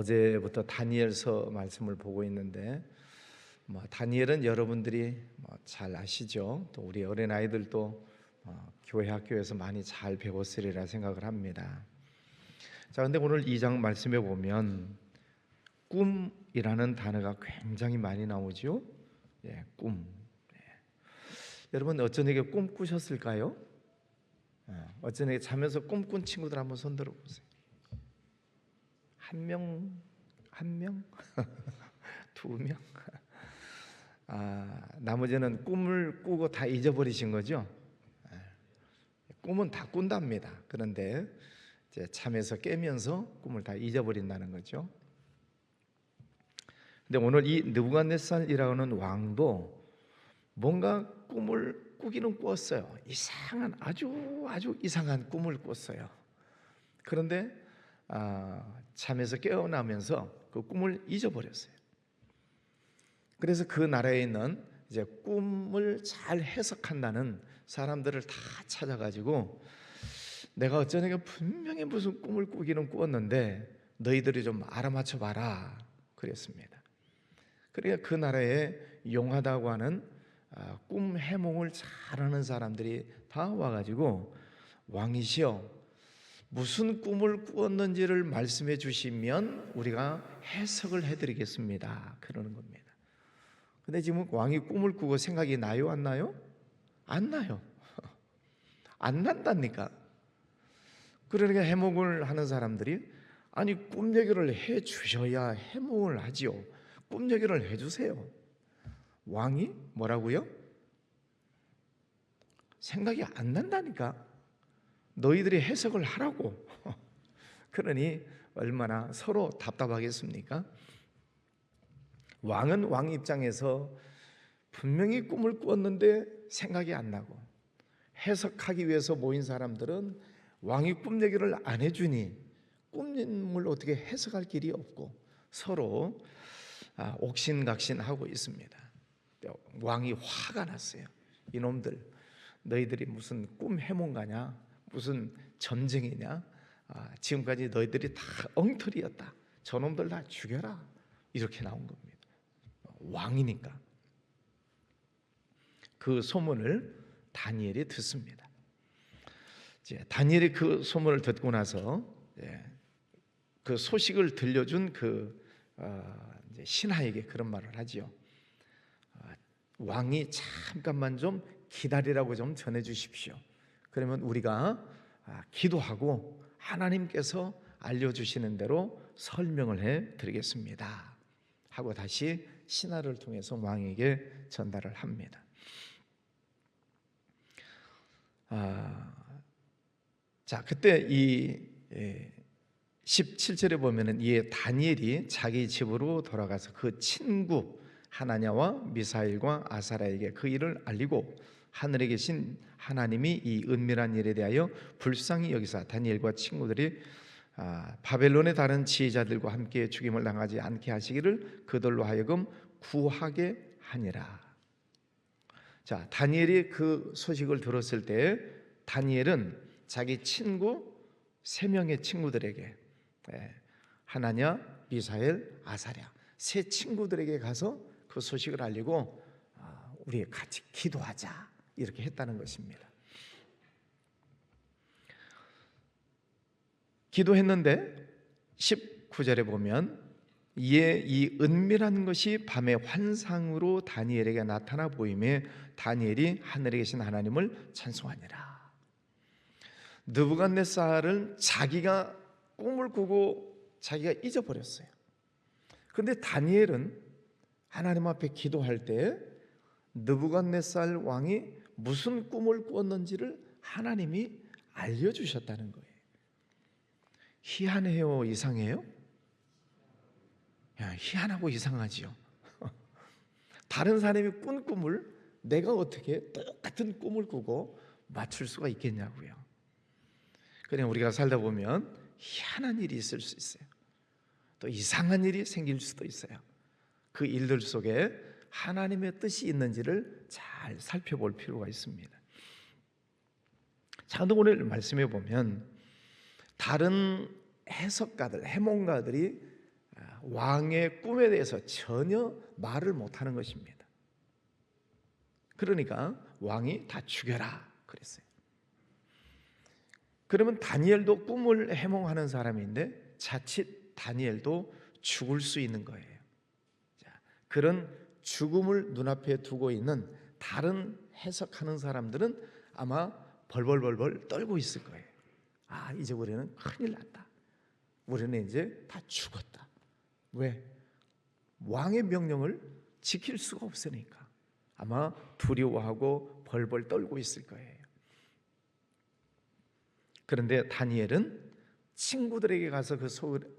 어제부터 다니엘서 말씀을 보고 있는데 다니엘은 여러분들이 잘 아시죠? 또 우리 어린 아이들도 교회 학교에서 많이 잘 배웠으리라 생각을 합니다. 자, 근데 오늘 2장 말씀에 보면 꿈이라는 단어가 굉장히 많이 나오죠. 꿈. 여러분 어쩌내게 꿈 꾸셨을까요? 어쩌내게 자면서 꿈꾼 친구들 한번 손 들어보세요. 한 명, 두 명. 나머지는 꿈을 꾸고 다 잊어버리신 거죠. 꿈은 다 꾼답니다. 그런데 이제 잠에서 깨면서 꿈을 다 잊어버린다는 거죠. 근데 오늘 이 느부갓네살이라는 왕도 뭔가 꿈을 꾸기는 꿨어요. 이상한 아주 이상한 꿈을 꿨어요. 그런데 잠에서 깨어나면서 그 꿈을 잊어버렸어요. 그래서 그 나라에 있는 이제 꿈을 잘 해석한다는 사람들을 다 찾아가지고 내가 어쩌니까 분명히 무슨 꿈을 꾸기는 꾸었는데 너희들이 좀 알아맞혀 봐라 그랬습니다. 그러니까 그 나라에 용하다고 하는 꿈 해몽을 잘하는 사람들이 다 와가지고 왕이시여 무슨 꿈을 꾸었는지를 말씀해 주시면 우리가 해석을 해드리겠습니다 그러는 겁니다. 근데 지금 왕이 꿈을 꾸고 생각이 나요 안 나요? 안 나요. 안 난다니까. 그러니까 해몽을 하는 사람들이 아니 꿈 얘기를 해 주셔야 해몽을 하지요. 꿈 얘기를 해 주세요. 왕이 뭐라고요? 생각이 안 난다니까. 너희들이 해석을 하라고. 그러니 얼마나 서로 답답하겠습니까? 왕은 왕 입장에서 분명히 꿈을 꾸었는데 생각이 안 나고 해석하기 위해서 모인 사람들은 왕이 꿈 얘기를 안 해주니 꿈을 어떻게 해석할 길이 없고 서로 옥신각신하고 있습니다. 왕이 화가 났어요. 이놈들 너희들이 무슨 꿈 해몽가냐 무슨 전쟁이냐 지금까지 너희들이 다 엉터리였다. 저놈들 다 죽여라 이렇게 나온 겁니다. 왕이니까. 그 소문을 다니엘이 듣습니다. 이제 다니엘이 그 소문을 듣고 나서 그 소식을 들려준 그 신하에게 그런 말을 하지요. 왕이 잠깐만 좀 기다리라고 좀 전해 주십시오. 그러면 우리가 기도하고 하나님께서 알려주시는 대로 설명을 해 드리겠습니다 하고 다시 신하를 통해서 왕에게 전달을 합니다. 자, 그때 이 17절에 보면은 이 다니엘이 자기 집으로 돌아가서 그 친구 하나냐와 미사엘과 아사랴에게 그 일을 알리고 하늘에 계신 하나님이 이 은밀한 일에 대하여 불쌍히 여기사 다니엘과 친구들이 바벨론의 다른 지혜자들과 함께 죽임을 당하지 않게 하시기를 그들로 하여금 구하게 하니라. 자, 다니엘이 그 소식을 들었을 때 다니엘은 자기 친구 3명의 친구들에게 하나냐, 미사엘, 아사랴 3 친구들에게 가서 그 소식을 알리고 우리 같이 기도하자 이렇게 했다는 것입니다. 기도했는데 19절에 보면 이에 이 은밀한 것이 밤의 환상으로 다니엘에게 나타나 보임에 다니엘이 하늘에 계신 하나님을 찬송하니라. 느부갓네살은 자기가 꿈을 꾸고 자기가 잊어버렸어요. 그런데 다니엘은 하나님 앞에 기도할 때 느부갓네살 왕이 무슨 꿈을 꾸었는지를 하나님이 알려주셨다는 거예요. 희한해요? 이상해요? 희한하고 이상하지요. 다른 사람이 꾼 꿈을 내가 어떻게 똑같은 꿈을 꾸고 맞출 수가 있겠냐고요. 그냥 우리가 살다 보면 희한한 일이 있을 수 있어요. 또 이상한 일이 생길 수도 있어요. 그 일들 속에 하나님의 뜻이 있는지를 잘 살펴볼 필요가 있습니다. 자, 오늘 말씀해 보면 다른 해석가들, 해몽가들이 왕의 꿈에 대해서 전혀 말을 못하는 것입니다. 그러니까 왕이 다 죽여라 그랬어요. 그러면 다니엘도 꿈을 해몽하는 사람인데 자칫 다니엘도 죽을 수 있는 거예요. 그런 죽음을 눈앞에 두고 있는 다른 해석하는 사람들은 아마 벌벌벌벌 떨고 있을 거예요. 이제 우리는 큰일 났다. 우리는 이제 다 죽었다. 왜? 왕의 명령을 지킬 수가 없으니까 아마 두려워하고 벌벌 떨고 있을 거예요. 그런데 다니엘은 친구들에게 가서 그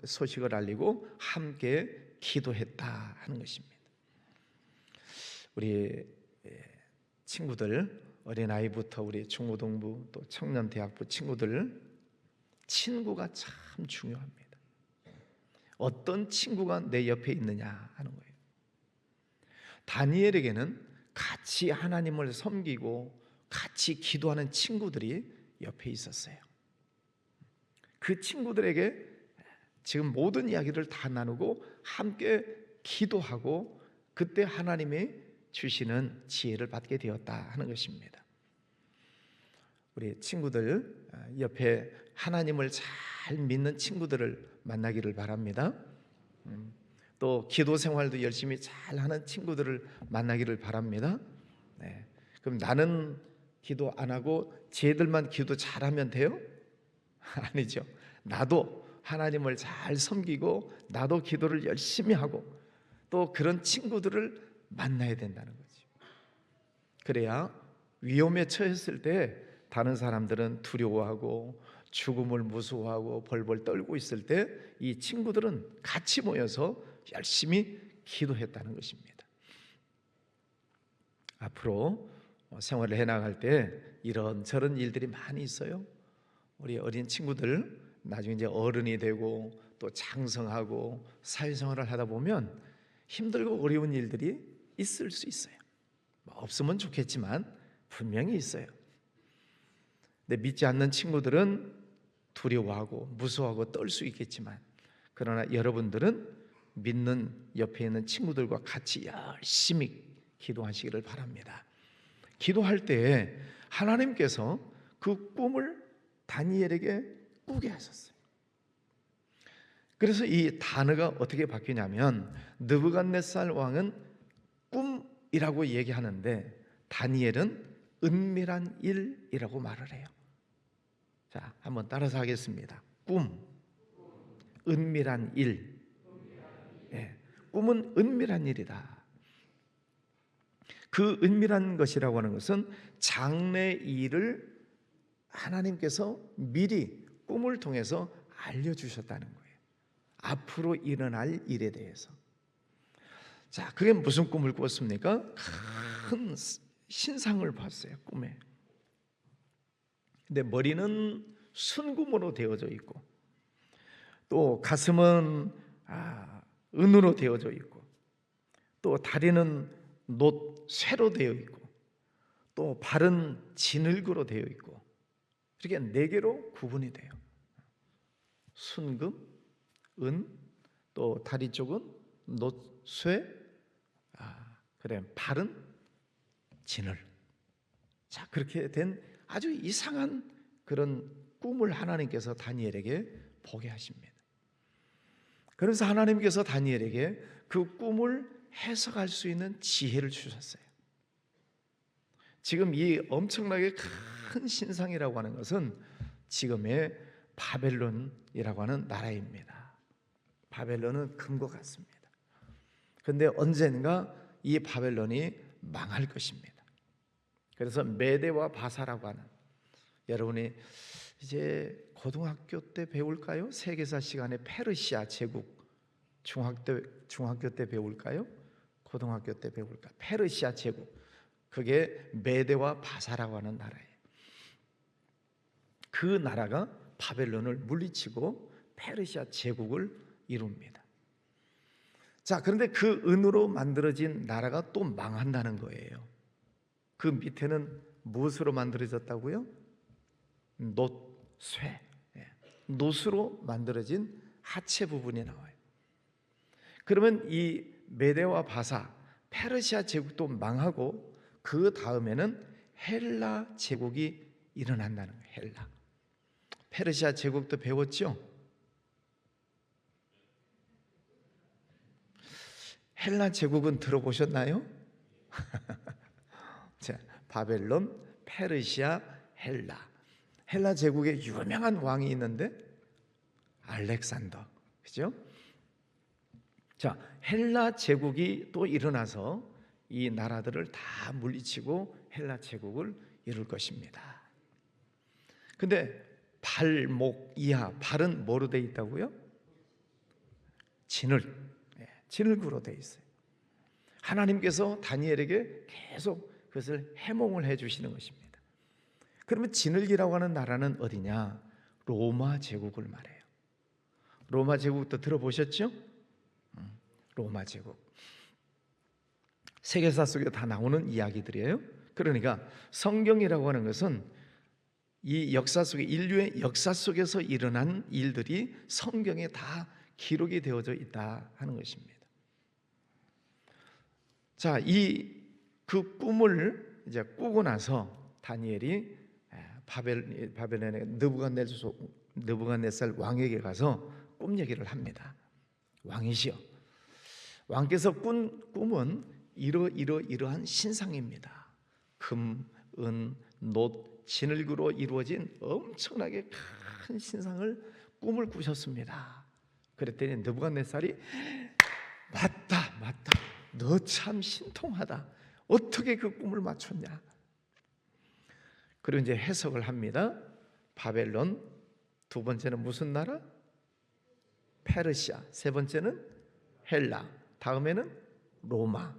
소식을 알리고 함께 기도했다 하는 것입니다. 우리 친구들, 어린아이부터 우리 중고등부 또 청년대학부 친구들, 친구가 참 중요합니다. 어떤 친구가 내 옆에 있느냐 하는 거예요. 다니엘에게는 같이 하나님을 섬기고 같이 기도하는 친구들이 옆에 있었어요. 그 친구들에게 지금 모든 이야기를 다 나누고 함께 기도하고 그때 하나님이 주시는 지혜를 받게 되었다 하는 것입니다. 우리 친구들 옆에 하나님을 잘 믿는 친구들을 만나기를 바랍니다. 또 기도 생활도 열심히 잘 하는 친구들을 만나기를 바랍니다. 그럼 나는 기도 안 하고 쟤들만 기도 잘하면 돼요? 아니죠. 나도 하나님을 잘 섬기고 나도 기도를 열심히 하고 또 그런 친구들을 만나야 된다는 거죠. 그래야 위험에 처했을 때 다른 사람들은 두려워하고 죽음을 무서워하고 벌벌 떨고 있을 때 이 친구들은 같이 모여서 열심히 기도했다는 것입니다. 앞으로 생활을 해나갈 때 이런저런 일들이 많이 있어요. 우리 어린 친구들 나중에 이제 어른이 되고 또 장성하고 사회생활을 하다 보면 힘들고 어려운 일들이 있을 수 있어요. 없으면 좋겠지만 분명히 있어요. 근데 믿지 않는 친구들은 두려워하고 무서워하고 떨 수 있겠지만 그러나 여러분들은 믿는 옆에 있는 친구들과 같이 열심히 기도하시기를 바랍니다. 기도할 때 하나님께서 그 꿈을 다니엘에게 꾸게 하셨어요. 그래서 이 단어가 어떻게 바뀌냐면 느부갓네살 왕은 꿈이라고 얘기하는데 다니엘은 은밀한 일이라고 말을 해요. 자, 한번 따라서 하겠습니다. 꿈, 은밀한 일. 꿈은 은밀한 일이다. 그 은밀한 것이라고 하는 것은 장래 일을 하나님께서 미리 꿈을 통해서 알려주셨다는 거예요. 앞으로 일어날 일에 대해서. 자, 그게 무슨 꿈을 꿨습니까? 큰 신상을 봤어요, 꿈에. 근데 머리는 순금으로 되어져 있고 또 가슴은 은으로 되어져 있고 또 다리는 놋쇠로 되어 있고 또 발은 진흙으로 되어 있고 이렇게 4개로 구분이 돼요. 순금, 은, 또 다리 쪽은 놋쇠, 그래 발은 진을. 자, 그렇게 된 아주 이상한 그런 꿈을 하나님께서 다니엘에게 보게 하십니다. 그래서 하나님께서 다니엘에게 그 꿈을 해석할 수 있는 지혜를 주셨어요. 지금 이 엄청나게 큰 신상이라고 하는 것은 지금의 바벨론이라고 하는 나라입니다. 바벨론은 금과 같습니다. 그런데 언젠가 이 바벨론이 망할 것입니다. 그래서 메대와 바사라고 하는, 여러분이 이제 고등학교 때 배울까요? 세계사 시간에 페르시아 제국 중학교 때 배울까요? 고등학교 때 배울까요? 페르시아 제국, 그게 메대와 바사라고 하는 나라예요. 그 나라가 바벨론을 물리치고 페르시아 제국을 이룹니다. 자, 그런데 그 은으로 만들어진 나라가 또 망한다는 거예요. 그 밑에는 무엇으로 만들어졌다고요? 놋쇠, 놋으로 만들어진 하체 부분이 나와요. 그러면 이 메대와 바사, 페르시아 제국도 망하고 그 다음에는 헬라 제국이 일어난다는 거예요. 헬라. 페르시아 제국도 배웠죠? 헬라 제국은 들어보셨나요? 자, 바벨론, 페르시아, 헬라. 헬라 제국에 유명한 왕이 있는데 알렉산더. 그죠? 자, 헬라 제국이 또 일어나서 이 나라들을 다 물리치고 헬라 제국을 이룰 것입니다. 근데 발목 이하, 발은 뭐로 돼 있다고요? 진흙으로 돼 있어요. 하나님께서 다니엘에게 계속 그것을 해몽을 해 주시는 것입니다. 그러면 진흙이라고 하는 나라는 어디냐? 로마 제국을 말해요. 로마 제국도 들어보셨죠? 로마 제국. 세계사 속에 다 나오는 이야기들이에요. 그러니까 성경이라고 하는 것은 이 역사 속에, 인류의 역사 속에서 일어난 일들이 성경에 다 기록이 되어져 있다 하는 것입니다. 자, 그 꿈을 이제 꾸고 나서 다니엘이 바벨론의 느부갓네살 왕에게 가서 꿈 얘기를 합니다. 왕이시여, 왕께서 꾼 꿈은 이러한 신상입니다. 금, 은, 놋, 진흙으로 이루어진 엄청나게 큰 신상을 꿈을 꾸셨습니다. 그랬더니 느부갓네살이 맞다, 너 참 신통하다. 어떻게 그 꿈을 맞췄냐? 그리고 이제 해석을 합니다. 바벨론, 두 번째는 무슨 나라? 페르시아. 세 번째는 헬라. 다음에는 로마.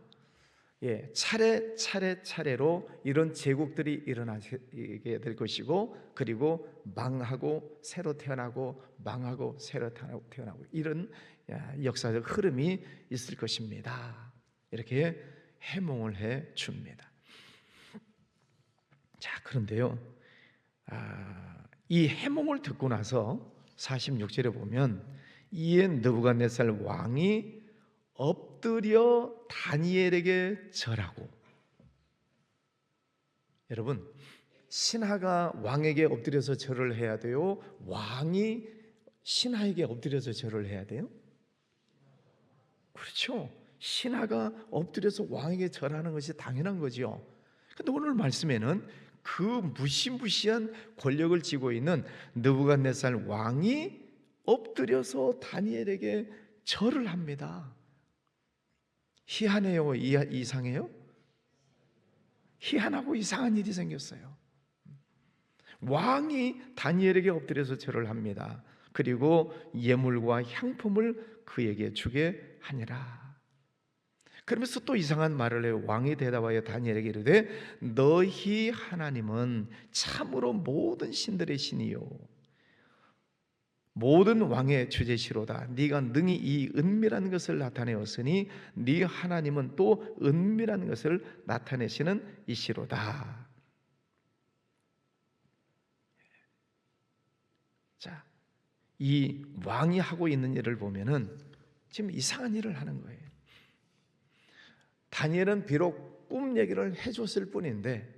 예, 차례로 이런 제국들이 일어나게 될 것이고, 그리고 망하고 새로 태어나고, 망하고 새로 태어나고, 이런 역사적 흐름이 있을 것입니다. 이렇게 해몽을 해 줍니다. 자, 그런데요, 이 해몽을 듣고 나서 46절에 보면 이에 느부갓네살 왕이 엎드려 다니엘에게 절하고. 여러분, 신하가 왕에게 엎드려서 절을 해야 돼요? 왕이 신하에게 엎드려서 절을 해야 돼요? 그렇죠. 신하가 엎드려서 왕에게 절하는 것이 당연한 거죠. 근데 오늘 말씀에는 그 무시무시한 권력을 쥐고 있는 느부갓네살 왕이 엎드려서 다니엘에게 절을 합니다. 희한해요? 이상해요? 희한하고 이상한 일이 생겼어요. 왕이 다니엘에게 엎드려서 절을 합니다. 그리고 예물과 향품을 그에게 주게 하니라. 그러면서 또 이상한 말을 해요. 왕이 대답하여 다니엘에게 이르되 너희 하나님은 참으로 모든 신들의 신이요 모든 왕의 주제시로다. 네가 능히 이 은밀한 것을 나타내었으니 네 하나님은 또 은밀한 것을 나타내시는 이시로다. 자, 이 왕이 하고 있는 일을 보면은 지금 이상한 일을 하는 거예요. 다니엘은 비록 꿈 얘기를 해줬을 뿐인데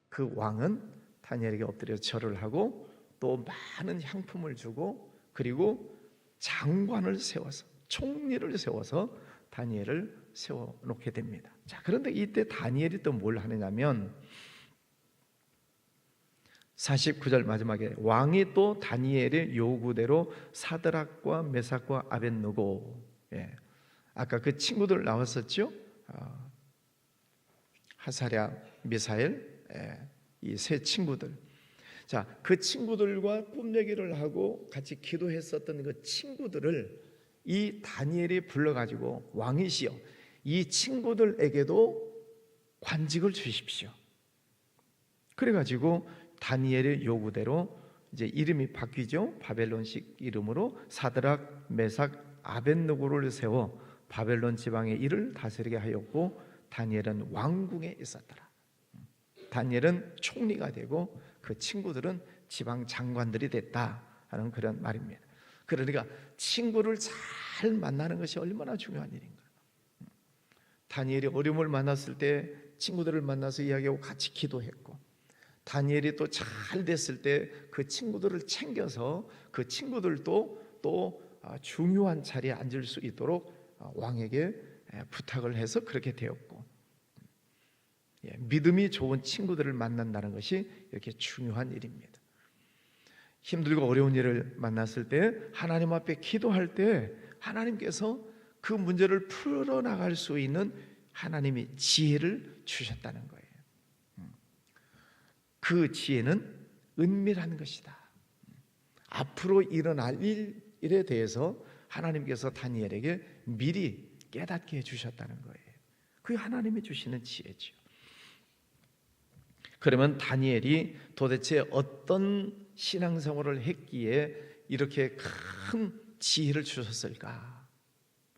그 왕은 다니엘에게 엎드려 절을 하고 또 많은 향품을 주고, 그리고 장관을 세워서, 총리를 세워서 다니엘을 세워놓게 됩니다. 자, 그런데 이때 다니엘이 또 뭘 하느냐면 49절 마지막에 왕이 또 다니엘의 요구대로 사드락과 메삭과 아벳느고, 아까 그 친구들 나왔었죠? 하사랴, 미사엘, 이 세 친구들. 자, 그 친구들과 꿈 얘기를 하고 같이 기도했었던 그 친구들을 이 다니엘이 불러가지고 왕이시여, 이 친구들에게도 관직을 주십시오. 그래가지고 다니엘의 요구대로 이제 이름이 바뀌죠. 바벨론식 이름으로 사드락, 메삭, 아벳느고를 세워 바벨론 지방의 일을 다스리게 하였고 다니엘은 왕궁에 있었더라. 다니엘은 총리가 되고 그 친구들은 지방 장관들이 됐다 하는 그런 말입니다. 그러니까 친구를 잘 만나는 것이 얼마나 중요한 일인가. 다니엘이 어려움을 만났을 때 친구들을 만나서 이야기하고 같이 기도했고, 다니엘이 또 잘 됐을 때 그 친구들을 챙겨서 그 친구들도 또 중요한 자리에 앉을 수 있도록 왕에게 부탁을 해서 그렇게 되었고, 믿음이 좋은 친구들을 만난다는 것이 이렇게 중요한 일입니다. 힘들고 어려운 일을 만났을 때 하나님 앞에 기도할 때 하나님께서 그 문제를 풀어나갈 수 있는 하나님이 지혜를 주셨다는 거예요. 그 지혜는 은밀한 것이다. 앞으로 일어날 일에 대해서 하나님께서 다니엘에게 미리 깨닫게 해주셨다는 거예요. 그게 하나님이 주시는 지혜죠. 그러면 다니엘이 도대체 어떤 신앙생활을 했기에 이렇게 큰 지혜를 주셨을까?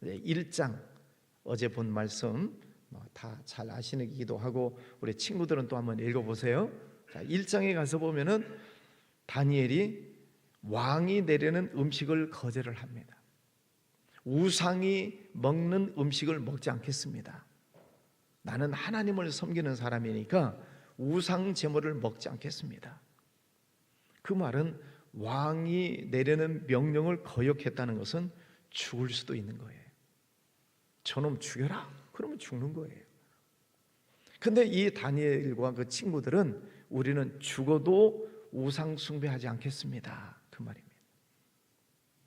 1장 어제 본 말씀 다 잘 아시기도 하고 우리 친구들은 또 한번 읽어보세요. 1장에 가서 보면은 다니엘이 왕이 내리는 음식을 거절을 합니다. 우상이 먹는 음식을 먹지 않겠습니다. 나는 하나님을 섬기는 사람이니까 우상 제물을 먹지 않겠습니다. 그 말은 왕이 내리는 명령을 거역했다는 것은 죽을 수도 있는 거예요. 저놈 죽여라. 그러면 죽는 거예요. 근데 이 다니엘과 그 친구들은 우리는 죽어도 우상 숭배하지 않겠습니다. 그 말입니다.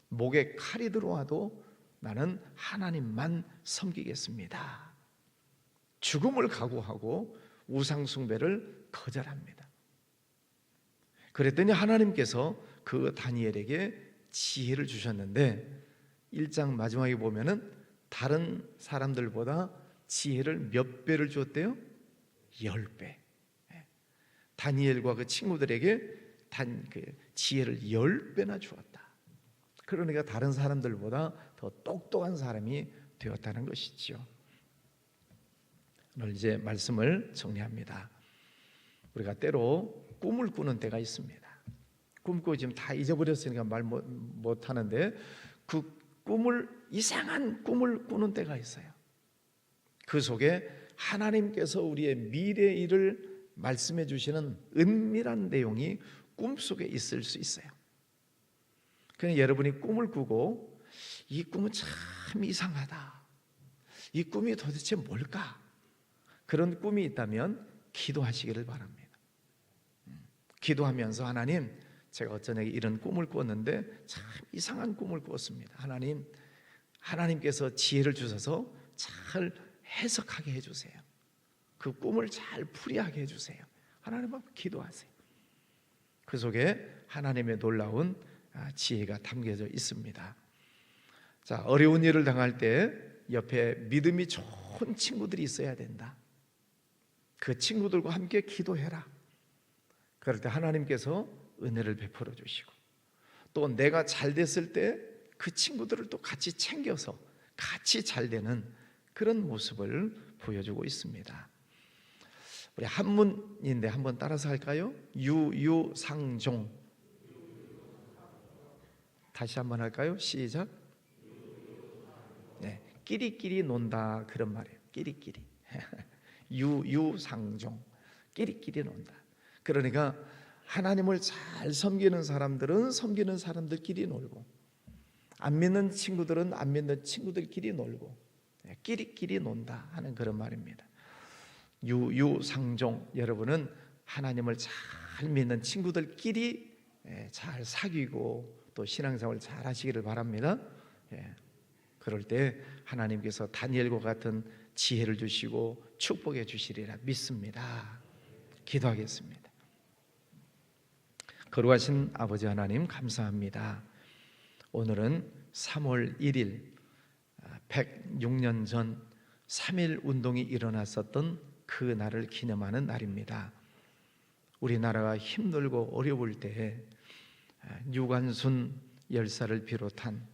목에 칼이 들어와도 나는 하나님만 섬기겠습니다. 죽음을 각오하고 우상 숭배를 거절합니다. 그랬더니 하나님께서 그 다니엘에게 지혜를 주셨는데 1장 마지막에 보면은 다른 사람들보다 지혜를 몇 배를 주었대요? 10배. 다니엘과 그 친구들에게 그 지혜를 10배나 주었다. 그러니까 다른 사람들보다 더 똑똑한 사람이 되었다는 것이지요. 오늘 이제 말씀을 정리합니다. 우리가 때로 꿈을 꾸는 때가 있습니다. 꿈꾸고 지금 다 잊어버렸으니까 말 못 하는데 그 이상한 꿈을 꾸는 때가 있어요. 그 속에 하나님께서 우리의 미래 일을 말씀해 주시는 은밀한 내용이 꿈속에 있을 수 있어요. 그냥 여러분이 꿈을 꾸고 이 꿈은 참 이상하다, 이 꿈이 도대체 뭘까? 그런 꿈이 있다면 기도하시기를 바랍니다. 기도하면서 하나님, 제가 어쩌냐고 이런 꿈을 꾸었는데 참 이상한 꿈을 꾸었습니다. 하나님께서 지혜를 주셔서 잘 해석하게 해주세요. 그 꿈을 잘 풀이하게 해주세요. 하나님 앞에 기도하세요. 그 속에 하나님의 놀라운 지혜가 담겨져 있습니다. 자, 어려운 일을 당할 때 옆에 믿음이 좋은 친구들이 있어야 된다. 그 친구들과 함께 기도해라. 그럴 때 하나님께서 은혜를 베풀어 주시고, 또 내가 잘 됐을 때 그 친구들을 또 같이 챙겨서 같이 잘 되는 그런 모습을 보여주고 있습니다. 우리 한문인데 한번 따라서 할까요? 유유상종. 다시 한번 할까요? 시작. 네, 끼리끼리 논다 그런 말이에요. 끼리끼리. 유유상종. 끼리끼리 논다. 그러니까 하나님을 잘 섬기는 사람들은 섬기는 사람들끼리 놀고, 안 믿는 친구들은 안 믿는 친구들끼리 놀고, 끼리끼리 논다 하는 그런 말입니다. 유유상종. 여러분은 하나님을 잘 믿는 친구들끼리 잘 사귀고 또 신앙생활 잘 하시기를 바랍니다. 그럴 때 하나님께서 다니엘과 같은 지혜를 주시고 축복해 주시리라 믿습니다. 기도하겠습니다. 거룩하신 아버지 하나님, 감사합니다. 오늘은 3월 1일 106년 전 3.1 운동이 일어났었던 그 날을 기념하는 날입니다. 우리나라가 힘들고 어려울 때에 유관순 열사를 비롯한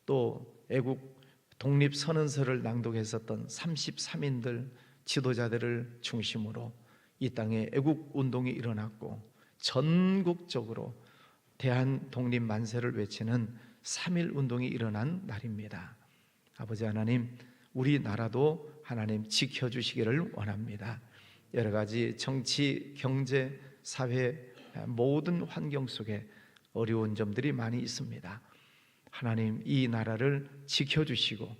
또 애국 독립선언서를 낭독했었던 33인들 지도자들을 중심으로 이 땅에 애국 운동이 일어났고 전국적으로 대한 독립 만세를 외치는 3.1 운동이 일어난 날입니다. 아버지 하나님, 우리나라도 하나님 지켜주시기를 원합니다. 여러 가지 정치, 경제, 사회 모든 환경 속에 어려운 점들이 많이 있습니다. 하나님, 이 나라를 지켜주시고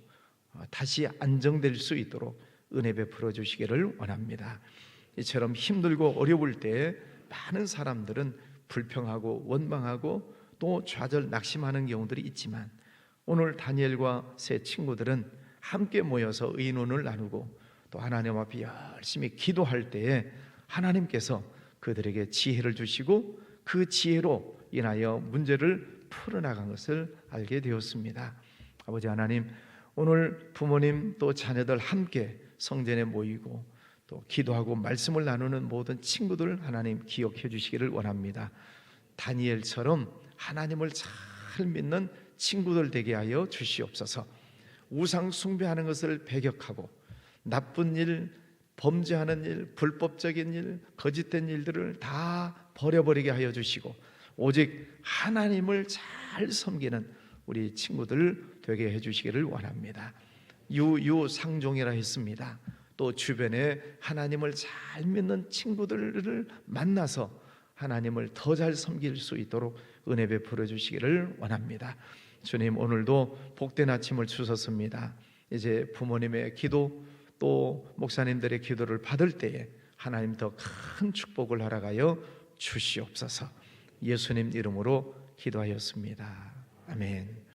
다시 안정될 수 있도록 은혜 베풀어 주시기를 원합니다. 이처럼 힘들고 어려울 때에 많은 사람들은 불평하고 원망하고 또 좌절 낙심하는 경우들이 있지만, 오늘 다니엘과 세 친구들은 함께 모여서 의논을 나누고 또 하나님 앞에 열심히 기도할 때에 하나님께서 그들에게 지혜를 주시고 그 지혜로 인하여 문제를 풀어나간 것을 알게 되었습니다. 아버지 하나님, 오늘 부모님 또 자녀들 함께 성전에 모이고 또 기도하고 말씀을 나누는 모든 친구들 하나님 기억해 주시기를 원합니다. 다니엘처럼 하나님을 잘 믿는 친구들 되게 하여 주시옵소서. 우상 숭배하는 것을 배격하고 나쁜 일, 범죄하는 일, 불법적인 일, 거짓된 일들을 다 버려버리게 하여 주시고 오직 하나님을 잘 섬기는 우리 친구들 되게 해주시기를 원합니다. 유상종이라 했습니다. 또 주변에 하나님을 잘 믿는 친구들을 만나서 하나님을 더 잘 섬길 수 있도록 은혜 베풀어 주시기를 원합니다. 주님, 오늘도 복된 아침을 주셨습니다. 이제 부모님의 기도 또 목사님들의 기도를 받을 때에 하나님 더 큰 축복을 허락하여 주시옵소서. 예수님 이름으로 기도하였습니다. 아멘.